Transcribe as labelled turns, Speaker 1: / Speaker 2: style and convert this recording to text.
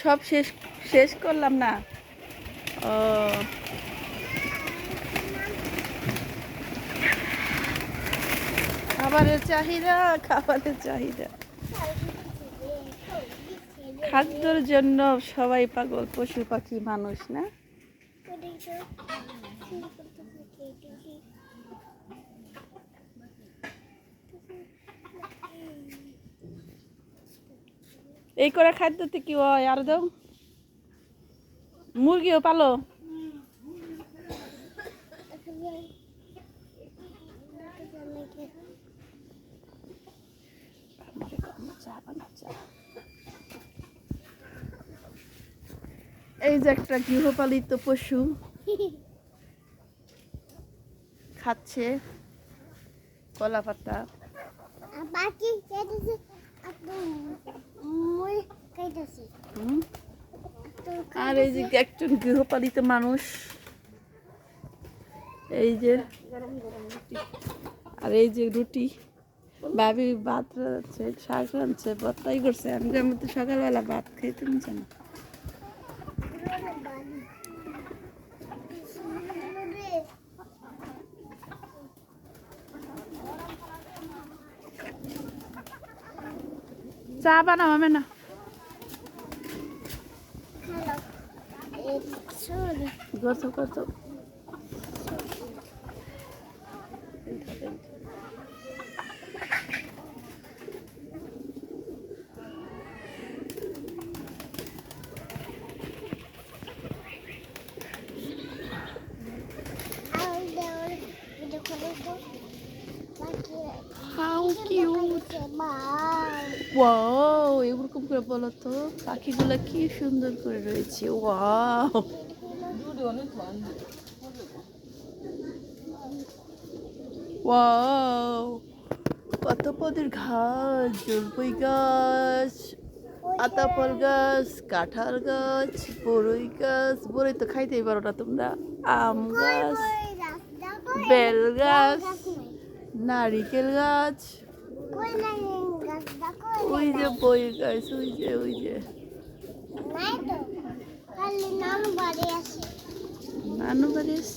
Speaker 1: সব শেষ শেষ করলাম না। ও খাবারের চাহিদা, খাবারের চাহিদা, খাদ্যর জন্য সবাই পাগল, পশু পাখি মানুষ না। এই করে খাদ্যতে কি হয় আর দাও, মুরগিও পালো। এই যে একটা গৃহপালিত পশু খাচ্ছে কলা পাতা। আর এই যে একজন গৃহপালিত মানুষ, এই যে আর এই যে রুটি, ভাবি ভাত রাঁধছে, শাক রাঁধছে, ভর্তাই করছে। আমি তো সকালবেলা ভাত খাইতে নিচ্ছে না। চা বানাও আমি না করছো করছো। How cute! Wow, এরকম করে বলো তো, পাখিগুলো কি সুন্দর করে রয়েছে। ওয়াও, ওয়াও, কত পদের ঘাস, জলপাই গাছ, আতাফল গাছ, কাঁঠাল গাছ, বড়ই গাছ। বড়ই তো খাইতেই পারো না তোমরা। আম গাছ, বেল গাছ, নারিকেল গাছ, ওই যে বই গাছ, ওই যে নানু বাড়ি আছে।